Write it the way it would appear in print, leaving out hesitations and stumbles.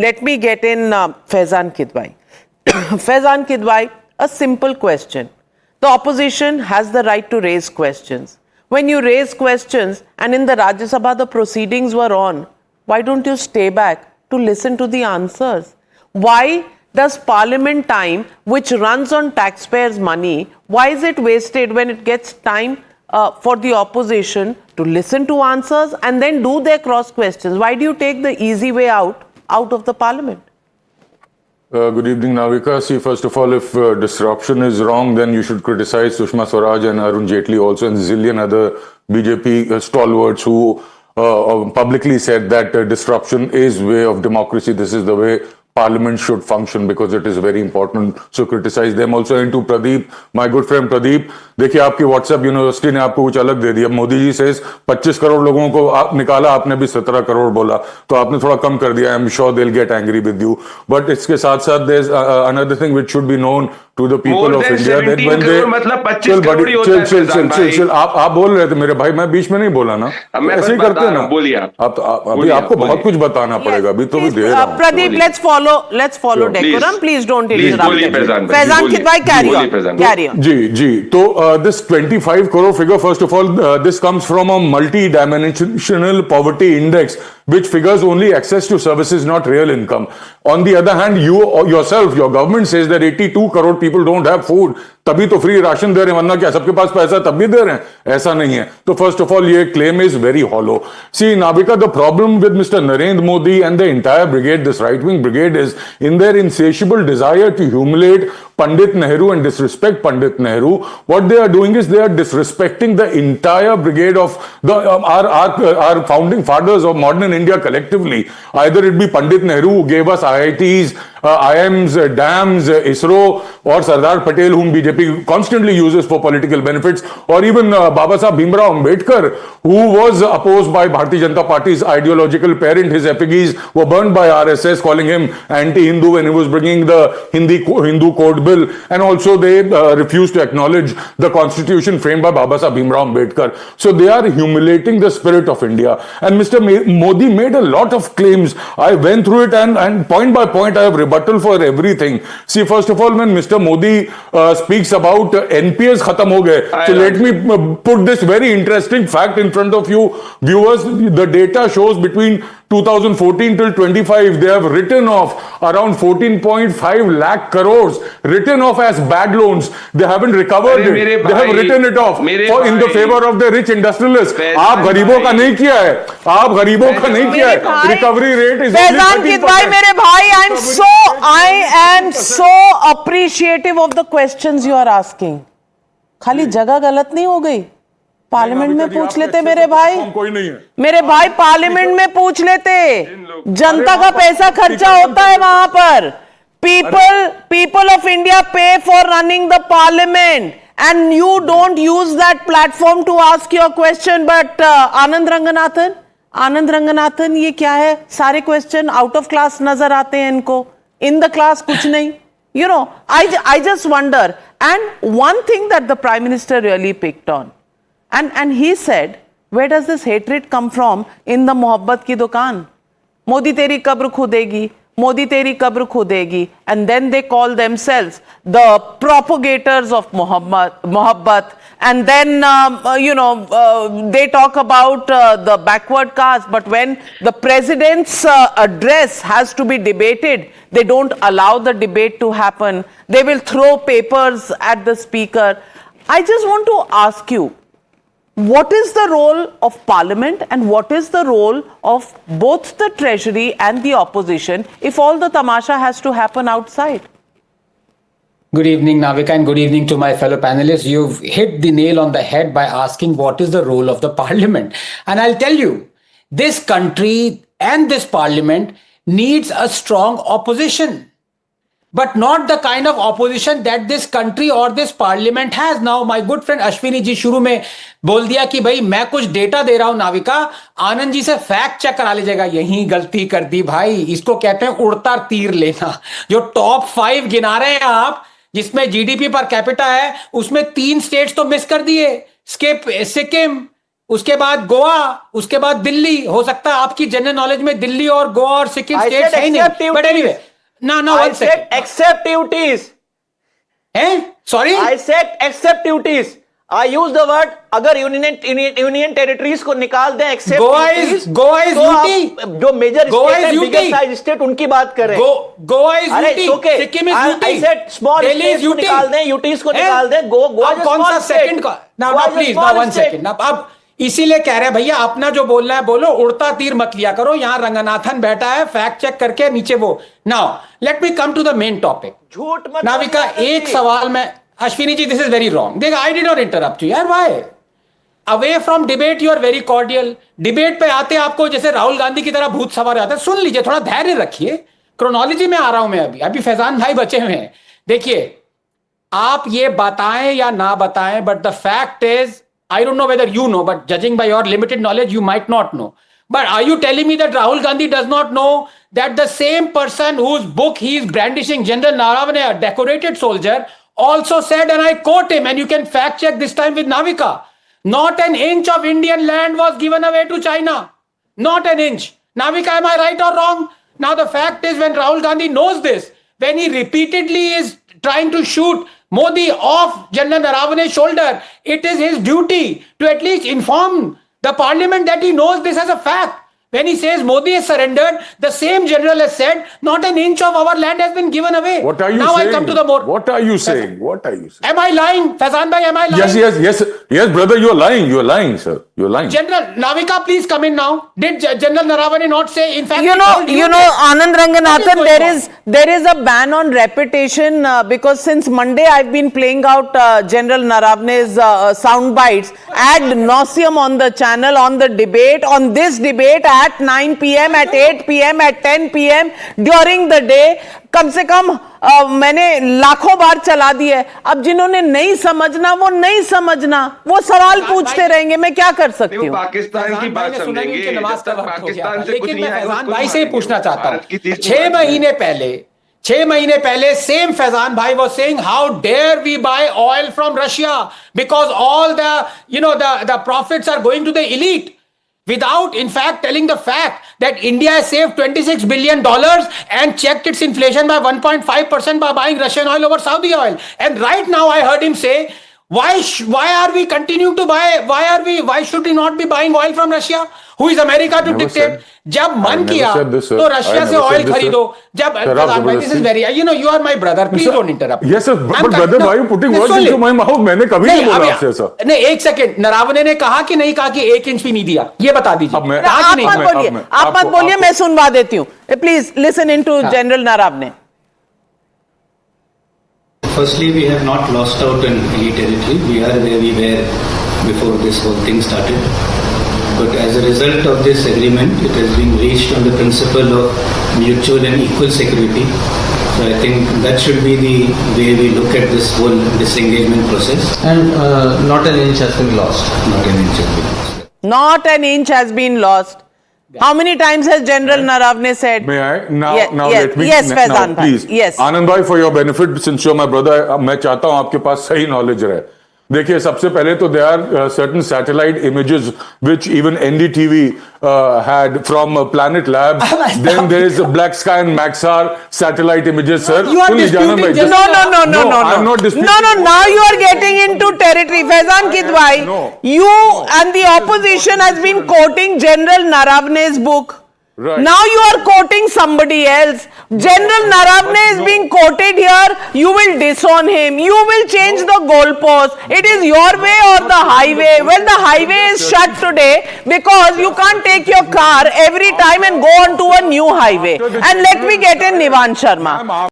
Let me get in Faizan Kidwai. Faizan Kidwai, a simple question. The opposition has the right to raise questions. When you raise questions and in the Rajya Sabha the proceedings were on, why don't you stay back to listen to the answers? Why does parliament time, which runs on taxpayers' money, why is it wasted when it gets time for the opposition to listen to answers and then do their cross questions? Why do you take the easy way out of the parliament? Good evening, Navika. See, first of all, if disruption is wrong, then you should criticize Sushma Swaraj and Arun Jaitley also, and zillion other BJP stalwarts who publicly said that disruption is way of democracy. This is the way Parliament should function because it is very important. So criticize them also. And to Pradeep, my good friend Pradeep, देखिए आपकी WhatsApp university ने आपको कुछ अलग दे दिया. मोदी जी से 25 करोड़ लोगों को निकाला, आपने भी 17 करोड़ बोला, तो आपने थोड़ा कम कर दिया. I'm sure they'll get angry with you. But इसके साथ साथ there's another thing which should be known to the people of India that when they मतलब 25 करोड़ ही होता है. चिल आप बोल रहे थे मेरे भाई, मैं बीच में नहीं बोला ना, ऐसे ही करते हैं ना. बोलिए आप. अभी आपको बहुत कुछ बताना पड़ेगा, अभी तो भी दे रहा हूं. Pradeep, let's follow decorum. Please don't interrupt. Faizan Kidwai, carry on. जी. तो this 25 crore figure, first of all, this comes from a multi-dimensional poverty index, which figures only access to services, not real income. On the other hand, you yourself, your government says that 82 crore people don't have food. तभी तो free ration दे रहे हैं, वरना क्या सबके पास पैसा तब भी दे रहे हैं? ऐसा नहीं है. तो फर्स्ट ऑफ ऑल ये claim is very hollow. See, Navika, the problem with Mr. Narendra Modi and the entire brigade, this right-wing brigade, is in their insatiable desire to humiliate Pandit Nehru and disrespect Pandit Nehru. What they are doing is they are disrespecting the entire brigade of our founding fathers of modern India collectively. Either it be Pandit Nehru who gave us IITs, IIMs, dams, ISRO, or Sardar Patel, whom BJP constantly uses for political benefits, or even Baba Saheb Bhimrao Ambedkar, who was opposed by Bharatiya Janata Party's ideological parent. His effigies were burned by RSS, calling him anti-Hindu when he was bringing the Hindu Code Bill, and also they refused to acknowledge the constitution framed by Baba Saheb Bhimrao Ambedkar. So they are humiliating the spirit of India. And Mr. Modi made a lot of claims. I went through it and point by point I have rebuttal for everything. See, first of all, when Mr. Modi speaks about NPS khatam ho gaye, so let me put this very interesting fact in front of you viewers. The data shows between 2014 till 25, they have written off around 14.5 lakh crores, written off as bad loans. They haven't recovered it. They have written it off in the favor of the rich industrialists. आप गरीबों का नहीं किया है, आप गरीबों का नहीं किया है. Recovery rate is Faizan Kidwai, मेरे भाई, I am so appreciative of the questions you are asking. खाली जगह गलत नहीं हो गई. पार्लियामेंट में पूछ लेते मेरे भाई, कोई नहीं है मेरे भाई, पार्लियामेंट में पूछ लेते. जनता का पैसा खर्चा होता है वहां पर. People of India pay for running the parliament, and you don't use that platform to ask your question. But Anand Ranganathan, ये क्या है? सारे क्वेश्चन आउट ऑफ क्लास नजर आते हैं इनको. इन द क्लास कुछ नहीं. You know, I just wonder. And one thing that the Prime Minister really picked on, and he said, where does this hatred come from in the मोहब्बत की दुकान? मोदी तेरी कब्र खुदेगी, मोदी तेरी कब्र खुदेगी. And then they call themselves the propagators of मोहब्बत. And then, they talk about the backward caste. But when the president's address has to be debated, they don't allow the debate to happen. They will throw papers at the speaker. I just want to ask you, what is the role of parliament and what is the role of both the treasury and the opposition if all the tamasha has to happen outside? Good evening, Navika, and good evening to my fellow panelists. You've hit the nail on the head by asking what is the role of the parliament. And I'll tell you, this country and this parliament needs a strong opposition. But not the kind of opposition that this country or this parliament has. Now, my good friend Ashwini ji शुरू में बोल दिया कि भाई मैं कुछ data दे रहा हूं नाविका, आनंद जी से फैक्ट चेक करा लीजिएगा. यही गलती कर दी भाई. इसको कहते हैं उड़ता तीर लेना. जो टॉप 5 गिना रहे हैं आप, जिसमें जीडीपी पर कैपिटा है, उसमें 3 स्टेट्स तो मिस कर दिए. सिक्किम, उसके बाद गोवा, उसके बाद दिल्ली। हो सकता है आपकी जनरल नॉलेज में दिल्ली और गोवा और सिक्किम I स्टेट्स said है ही except नहीं। बट एनीवे, ना I one said second except duties. है, sorry, I said except duties. I use the word अगर यूनियन टेरिटरीज को निकाल दें except गोवा duties, इज तो यूटी, आप जो मेजर गोवा स्टेट है, is bigger UT. Size state, उनकी बात कर रहे हैं। गोवा इज अरे UT, okay. Sikkim is I UT, said small Delhi states is को यूटी, निकाल दें, यूटीज को निकाल दें, गोवा अब कौन सा सेकंड का, ना प्लीज, ना वन सेकंड, अब इसीलिए कह रहे हैं भैया, अपना जो बोलना है बोलो, उड़ता तीर मत लिया करो। यहां रंगनाथन बैठा है, फैक्ट चेक करके नीचे वो। Now let me come to the main topic. झूठ मत नाविका, बोलिए, एक सवाल में, Ashwini ji, this is very wrong. देखो, I did not interrupt you यार, why? Away from debate you are very cordial. Debate पे आते आपको जैसे राहुल गांधी की तरह भूत सवार आते हैं। सुन लीजिए, थोड़ा धैर्य रखिए, क्रोनोलॉजी में आ रहा हूं मैं। अभी फैजान भाई बचे हुए हैं। देखिए, आप ये बताएं या ना बताएं, but the fact is, I don't know whether you know, but judging by your limited knowledge, you might not know. But are you telling me that Rahul Gandhi does not know that the same person whose book he is brandishing, General Narawane, a decorated soldier, also said, and I quote him, and you can fact check this time with Navika, not an inch of Indian land was given away to China. Not an inch. Navika, am I right or wrong? Now the fact is, when Rahul Gandhi knows this, when he repeatedly is trying to shoot Modi off General Narawane's shoulder, it is his duty to at least inform the parliament that he knows this as a fact. When he says Modi has surrendered, the same general has said, not an inch of our land has been given away. What are you now saying? I come to the more. What are you saying? What are you saying? Am I lying? Faizan bhai, am I lying? Yes, brother, you're lying. You're lying, sir. You're lying. General Navika, please come in now. Did General Narawane not say, in fact, You he told know, this? Anand What Ranganathan, is going on? there is a ban on repetition because since Monday I've been playing out General Narawane's sound bites ad nauseum on the channel, on the debate, on this debate at 9 p.m. at 8 p.m. at 10 p.m. during the day. कम से कम मैंने लाखों बार चला दी है। अब जिन्होंने नहीं समझना वो नहीं समझना, वो सवाल पूछते रहेंगे, मैं क्या कर सकती वो हूँ? पाकिस्तान की बात समझेंगे, जब नमाज का तक वक्त हो गया पाकिस्तान था। से कुछ लेकिन नहीं मैं आएगा, फैजान भाई से ही पूछना चाहता भारत की हूँ, तीसरी 6 बात है। महीने पहले सेम फैजान भाई was saying, how dare we buy oil from Russia because all the profits are going to the elite, without in fact telling the fact that India has saved $26 billion and checked its inflation by 1.5% by buying Russian oil over Saudi oil. And right now I heard him say, why are we continuing to buy, why should we not be buying oil from Russia? Who is America to Never dictate? said- जब मन never किया said this, sir. तो I Russia से never oil said this, sir. खरीदो। जब Sir, आप फैजान भाई, this is जबरदस्ती- very, you are my brother, please don't interrupt. Yes, sir. But I'm brother, no, why are you putting नहीं, words सुन ले। into my mouth? मैंने कभी नहीं बोला अभी- आपसे ऐसा। नहीं, एक सेकंड, नरावने ने कहा कि नहीं कहा कि 1 इंच भी नहीं दिया, ये बता दीजिए। अब मैं- कहा कि आप नहीं मत कहा? बोलिए, मैं- आप मत आपको- बोलिए, आपको- मैं सुनवा देती हूँ। Please listen in to General Naravane. Firstly, we have not lost out in any territory. We are where we were before this whole thing started. But as a result of this agreement, it has been reached on the principle of mutual and equal security. So I think that should be the way we look at this whole disengagement process. And not an inch has been lost. Not an inch has been lost. Not an inch has been lost. How many times has General Naravne said? May I now? Yes, now yes, let me. yes, now, Faizan bhai, please. yes. Anand bhai, for your benefit, since you're my brother, मैं चाहता हूँ आपके पास सही knowledge रहे। देखिए, सबसे पहले तो there are certain satellite images which even NDTV had from Planet Labs. Then there is Black Sky and Maxar satellite images, sir. You are सुन लीजिए, आनंद भाई, disputing just- No. I'm not disputing. No, now you are getting into territory. Faizan Kidwai, No. you and the opposition has been quoting General Naravne's book. Right. Now you are quoting somebody else. General Naravne is being quoted here. You will disown him. You will change the goalpost. It is your way or the highway. Well, the highway is shut today because you can't take your car every time and go on to a new highway. And let me get in Nivan Sharma.